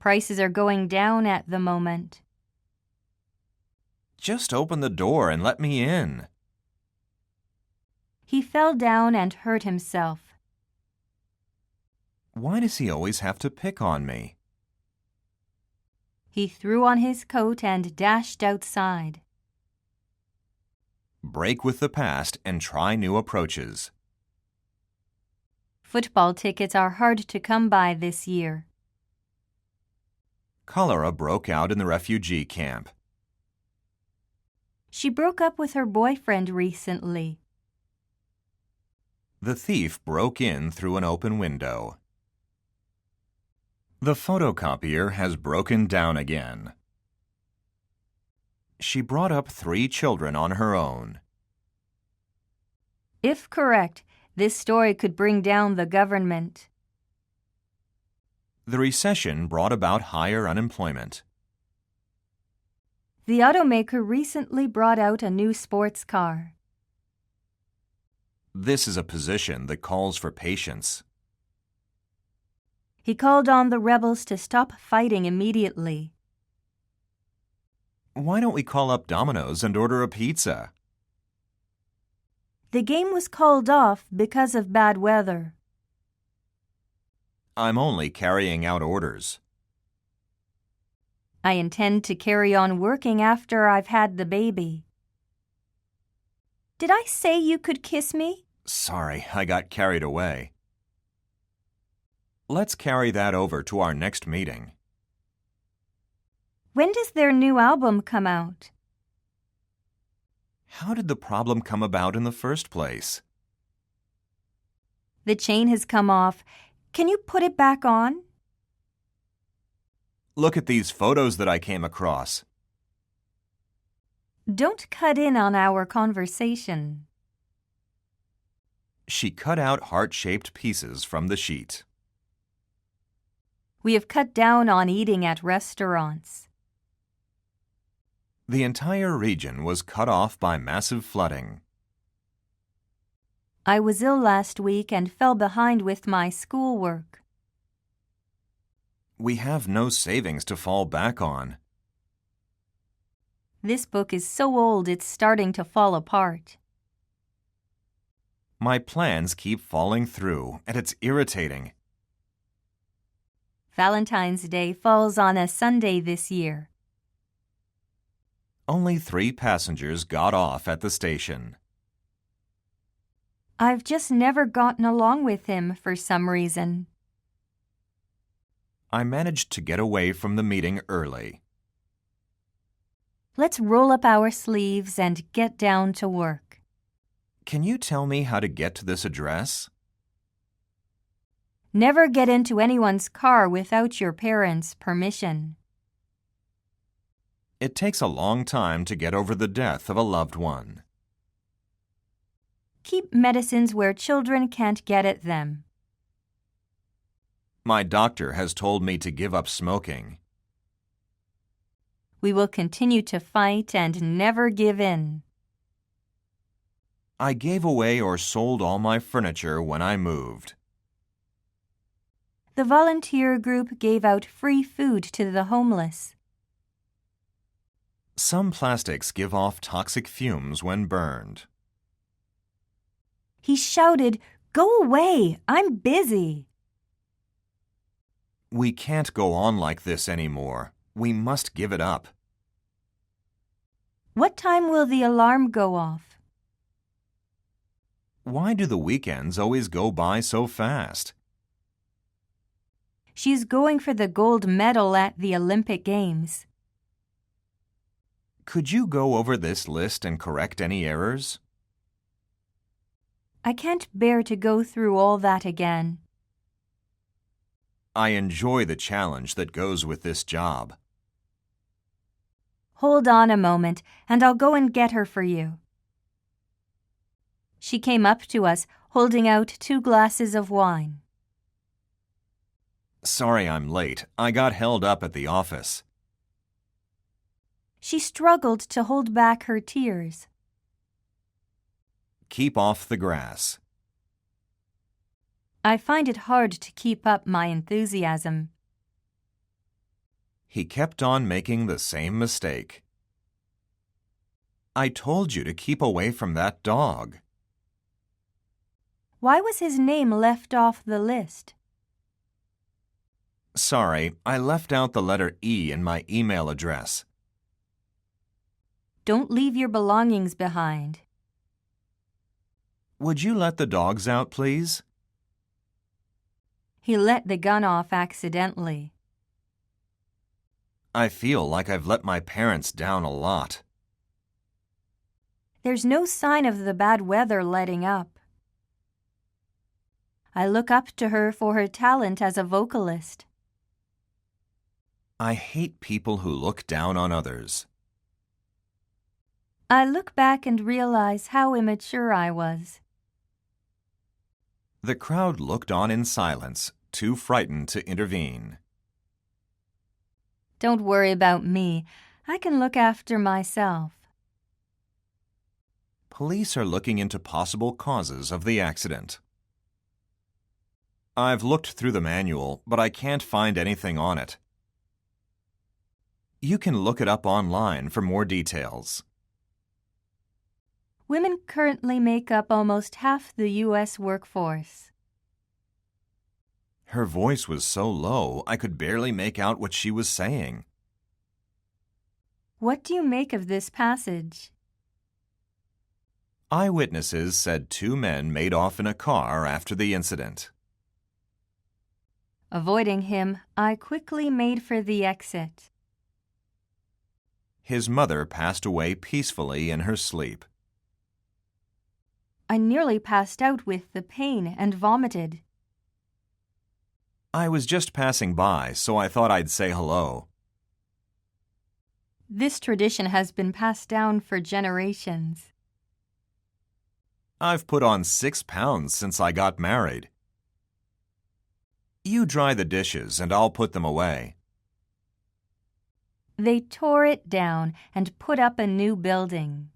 Prices are going down at the moment. Just open the door and let me in. He fell down and hurt himself. Why does he always have to pick on me? He threw on his coat and dashed outside. Break with the past and try new approaches. Football tickets are hard to come by this year. Cholera broke out in the refugee camp. She broke up with her boyfriend recently. The thief broke in through an open window. The photocopier has broken down again. She brought up 3 children on her own. If correct, this story could bring down the government. The recession brought about higher unemployment. The automaker recently brought out a new sports car. This is a position that calls for patience. He called on the rebels to stop fighting immediately. Why don't we call up Domino's and order a pizza? The game was called off because of bad weather. I'm only carrying out orders. I intend to carry on working after I've had the baby. Did I say you could kiss me? Sorry, I got carried away. Let's carry that over to our next meeting. When does their new album come out? How did the problem come about in the first place? The chain has come off. Can you put it back on? Look at these photos that I came across. Don't cut in on our conversation. She cut out heart-shaped pieces from the sheet. We have cut down on eating at restaurants. The entire region was cut off by massive flooding. I was ill last week and fell behind with my schoolwork. We have no savings to fall back on. This book is so old it's starting to fall apart. My plans keep falling through, and it's irritating. Valentine's Day falls on a Sunday this year. Only 3 passengers got off at the station. I've just never gotten along with him for some reason. I managed to get away from the meeting early. Let's roll up our sleeves and get down to work. Can you tell me how to get to this address? Never get into anyone's car without your parents' permission. It takes a long time to get over the death of a loved one. Keep medicines where children can't get at them. My doctor has told me to give up smoking. We will continue to fight and never give in. I gave away or sold all my furniture when I moved. The volunteer group gave out free food to the homeless. Some plastics give off toxic fumes when burned. He shouted, "Go away! I'm busy!" We can't go on like this anymore. We must give it up. What time will the alarm go off? Why do the weekends always go by so fast? She's going for the gold medal at the Olympic Games. Could you go over this list and correct any errors? I can't bear to go through all that again. I enjoy the challenge that goes with this job. Hold on a moment, and I'll go and get her for you. She came up to us, holding out 2 glasses of wine. Sorry I'm late. I got held up at the office. She struggled to hold back her tears. Keep off the grass. I find it hard to keep up my enthusiasm. He kept on making the same mistake. I told you to keep away from that dog. Why was his name left off the list? Sorry, I left out the letter E in my email address. Don't leave your belongings behind. Would you let the dogs out, please? He let the gun off accidentally. I feel like I've let my parents down a lot. There's no sign of the bad weather letting up. I look up to her for her talent as a vocalist. I hate people who look down on others. I look back and realize how immature I was. The crowd looked on in silence, too frightened to intervene. Don't worry about me. I can look after myself. Police are looking into possible causes of the accident. I've looked through the manual, but I can't find anything on it. You can look it up online for more details. Women currently make up almost half the U.S. workforce. Her voice was so low, I could barely make out what she was saying. What do you make of this passage? Eyewitnesses said 2 men made off in a car after the incident. Avoiding him, I quickly made for the exit. His mother passed away peacefully in her sleep. I nearly passed out with the pain and vomited. I was just passing by, so I thought I'd say hello. This tradition has been passed down for generations. I've put on 6 pounds since I got married. You dry the dishes and I'll put them away. They tore it down and put up a new building.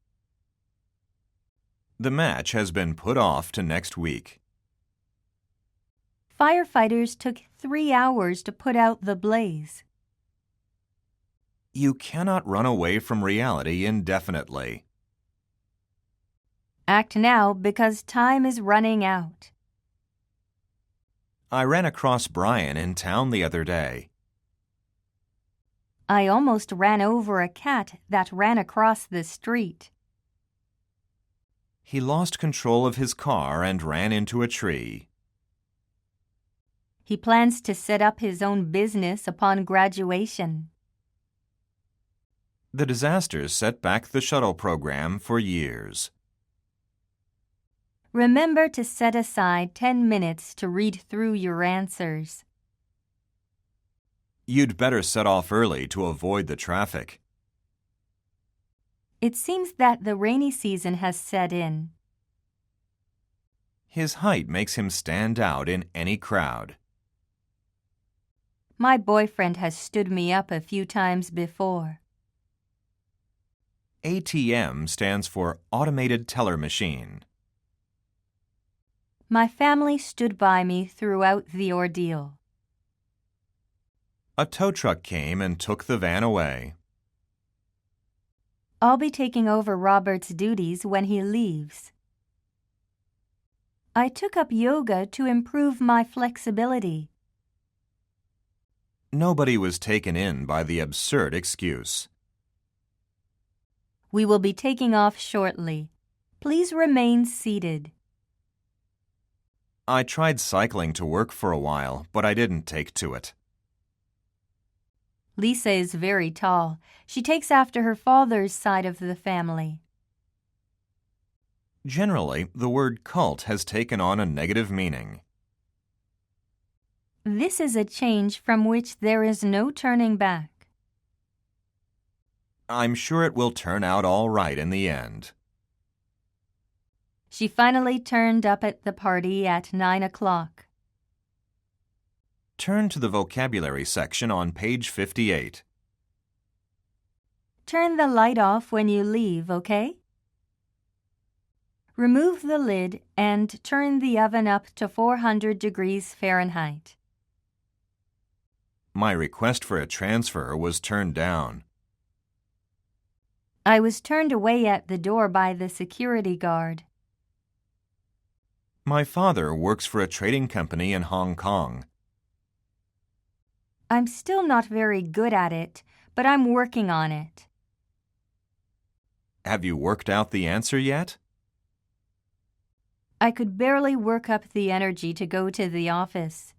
The match has been put off to next week. Firefighters took 3 hours to put out the blaze. You cannot run away from reality indefinitely. Act now because time is running out. I ran across Brian in town the other day. I almost ran over a cat that ran across the street. He lost control of his car and ran into a tree. He plans to set up his own business upon graduation. The disasters set back the shuttle program for years. Remember to set aside 10 minutes to read through your answers. You'd better set off early to avoid the traffic. It seems that the rainy season has set in. His height makes him stand out in any crowd. My boyfriend has stood me up a few times before. ATM stands for Automated Teller Machine. My family stood by me throughout the ordeal. A tow truck came and took the van away. I'll be taking over Robert's duties when he leaves. I took up yoga to improve my flexibility. Nobody was taken in by the absurd excuse. We will be taking off shortly. Please remain seated. I tried cycling to work for a while, but I didn't take to it. Lisa is very tall. She takes after her father's side of the family. Generally, the word cult has taken on a negative meaning. This is a change from which there is no turning back. I'm sure it will turn out all right in the end. She finally turned up at the party at 9 o'clock. Turn to the vocabulary section on page 58. Turn the light off when you leave, okay? Remove the lid and turn the oven up to 400 degrees Fahrenheit. My request for a transfer was turned down. I was turned away at the door by the security guard. My father works for a trading company in Hong Kong. I'm still not very good at it, but I'm working on it. Have you worked out the answer yet? I could barely work up the energy to go to the office.